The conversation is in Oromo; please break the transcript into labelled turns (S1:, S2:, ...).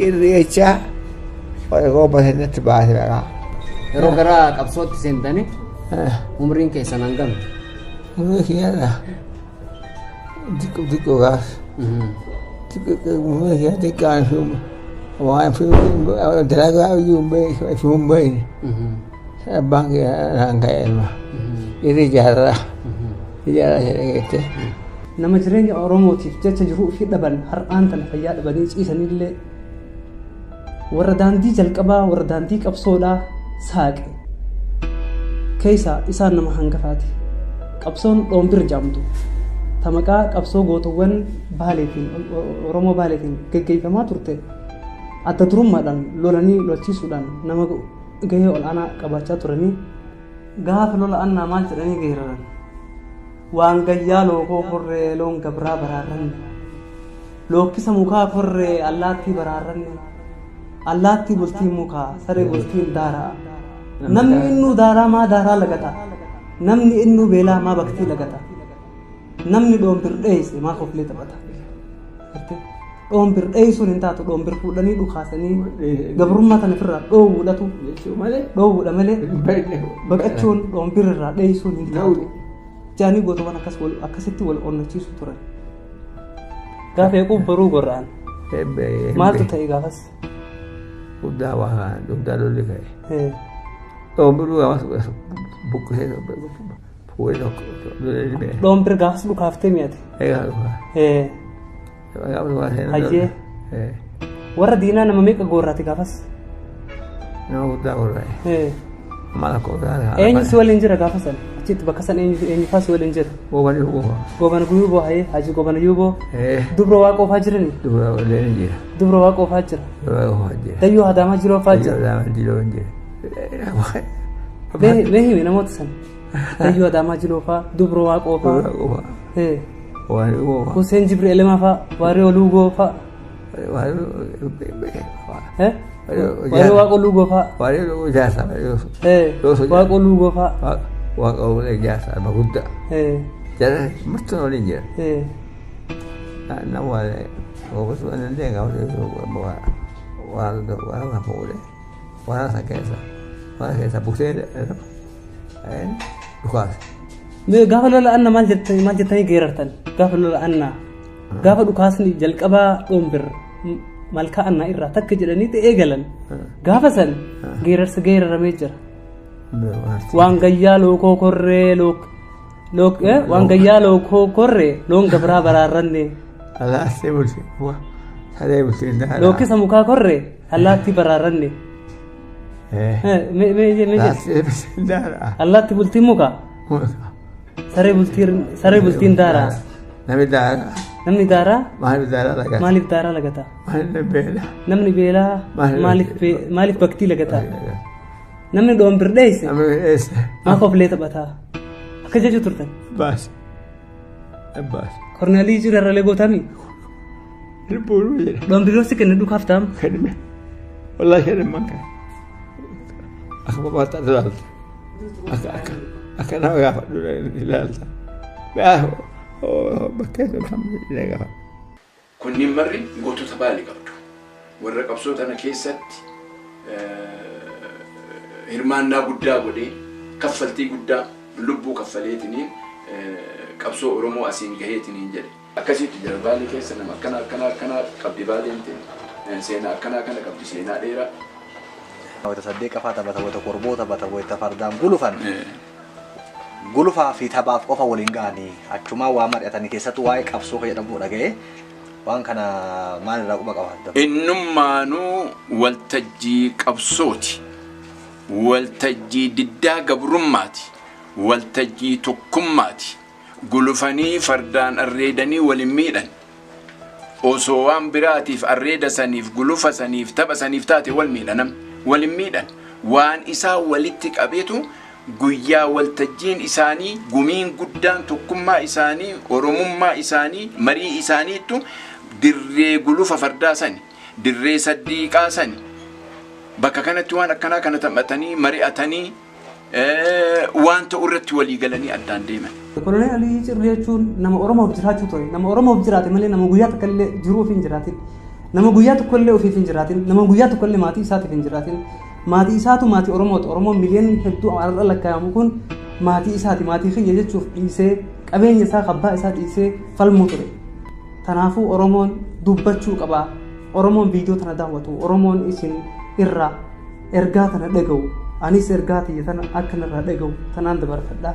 S1: irreechaa qophii sanatti baase beekaa.
S2: Yeroo gara qabsootti seentanii umriin keessan hangam?
S1: Umriin kiyyaadha xiqqoo gaaf umriin kiyyaa xiqqaan waan dalagaa iyyuu hin beekne abbaan kiyyaa ka'e ilma irri ijaarraa jedhee jettee.
S3: Nama jireenya Oromootiif jecha jiruu fi dhaban har'aan tana fayyaa dhabanii ciisanillee warra daandii jalqabaa warra daandii qabsoodhaa saaqe keessa isaan nama hangafaati. Qabsoon dhoombir jaamtu tamaqaa qabsoo gootowwan baaleetiin Oromoo baaleetiin geggeeffamaa turte adda durummaadhaan lolanii lolchiisuudhaan nama gahee ol'aanaa qabaachaa turanii gaafa lola annaa maal jedhanii geeraran waan gayyaa lookoo korree loon gabraa baraarranne lookkisa mukaa korree allaattii baraarranne allaattii bultiin mukaa saree bultiin daaraa namni innuu daaraa maa daaraa lagata namni innuu beelaa maa baktii lagata namni dhoombir dheeyse maa koflee taphata dhoombir dheeysuun hin taatu dhoombir fuudhanii dhukaasanii gabrummaa tan ofirraa dhoowwudhatu dhoowwudha malee baqachuun dhoombir irraa dheeysuun hin taatu jaanii gootoowwan akkasitti wal onnachiisu turan. Gaafa eeguuf baruu gorra'an maaltu ta'e gaafas?
S1: Guddaa waan guddaa lolli ka'e. Dhoombiruu gaafas buqqisee fuudhee tokko.
S3: Dhoombir gaafas dhukaaftee mi'ate? Hayyee warra diinaa nama meeqa goorraati gaafas?
S1: Nama guddaa gorra'e. Mala kootaa.
S3: Eenyu si waliin jira gaafa sana? Achitti bakka sana eenyu faa si waliin jira?
S1: Goobana Yuuboo.
S3: Goobana Yuuboo hayee haji goobana Yuuboo. Dubra waa qoofaa jirani?
S1: Dubra waliin jira.
S3: Dubra waa qoofaa jira.
S1: Dubra qoofaa jira.
S3: Dayyoo Adaamaa jiroo faa jira.
S1: Adaamaa jiroo jira.
S3: Mee himi namoota sana? Dayyoo Adaamaa jiroo faa Dubra waa qoofaa.
S1: Dubra qoofaa. Waan Yuuboo faa.
S3: Hussein Jibril Elemaa faa Waaree Oluugoo faa. Waaree Waaqoo Luugoo faa.
S1: Waaree Luugoo jaarsaa.
S3: Waaqoo Luugoo faa.
S1: Waaqoo jaarsaa nama guddaa. Jara martuu waliin jira. Nama waan gogosu waan dandeenye waan fuudhee waan keessa buusee dhukaase.
S3: Gaafa lola annaa maal jettanii geerartan? Gaafa lola annaa gaafa dhukaasni jalqabaa dhoombir malkaa annaa irraa takka jedhanii eegalan gaafa san geerarsa geeraramee jira. Waan gayyaa lookoo korree waan gayyaa lookoo korree loon gabraa baraarranne.
S1: Allaattii bultiin saree bultiin daaraa.
S3: Lookkisa mukaa korree allaattii baraarranne. Allaattii bultiin mukaa. Saree bultiin daaraa. Namni daaraa. Maaliif daaraa lagata? Namni beelaa maaliif baktii lagata? Namni dhoombir dheeyse maa koflee taphataa? Akka jechuu turtan?
S1: Baas.
S3: Kornaalii jirarralee gootami? Dhoombiroo si kenna dhukaaf ta'am?
S1: Kennime. Wallaahi kenniman kan. Akka babaataa ilaalta. Akka nama gaafadhu ilaalta. Bakka inni gaafa.
S4: Kunniin marri gootota baalii qabdu. Warra qabsoo tana keessatti hirmaannaa guddaa godhee kaffaltii guddaa lubbuu kaffaleetiniin qabsoo Oromoo asiin gaheetiniin jedhe. Akkasitti jira baalii keessa nama akkana qabdi baaliin seenaa akkana qabdi seenaa dheeraa.
S5: Wayita saddeet qafaa taphata wayita korboo taphata wayita fardaan gulufan. Gulufaa fi taphaaf qofa waliin ga'anii achumaa waa mari'atanii keessattuu waa'ee qabsoo jedhamu dhaga'ee waan kana maalirraa quba qabaatan?
S4: Innummaanuu waltajjii qabsooti. Waltajjii diddaa gabrummaati. Waltajjii tokkummaati. Gulufanii fardaan arreedanii waliin miidhan. Osoo waan biraatiif arreeda saniif gulufa saniif tapha saniif taate wal miidhanam waliin miidhan. Waan isaa walitti qabeetu guyyaa waltajjiin isaanii gumiin guddaan tokkummaa isaanii oromummaa isaanii marii isaaniitu dirree gulufa fardaa sani dirree saddiiqaa sani bakka kanatti waan akkanaa kana taphatanii mari'atanii waan ta'u irratti walii galanii addaan deeman.
S3: Koloneel Alii Cirrii jechuun nama Oromoof jiraachuu ture nama Oromoof jiraate malee nama guyyaa takka illee jiruuf hin jiraatin nama guyyaa tokkollee ofiif hin jiraatin nama guyyaa tokkollee maatii isaatiif hin jiraatin maatii isaatu maatii Oromooti Oromoon miliyoon hedduu arra lakkaayamu kun maatii isaati maatii kiyya jechuuf dhiisee qabeenya isaa kabbaa isaa dhiisee falmuu ture tanaafuu Oromoon dubbachuu qaba Oromoon viidiyoo tana daawwatu Oromoon isin irraa ergaa tana dhaga'u anis ergaa tiyya tana akka narraa dhaga'u tanaan dabarfadha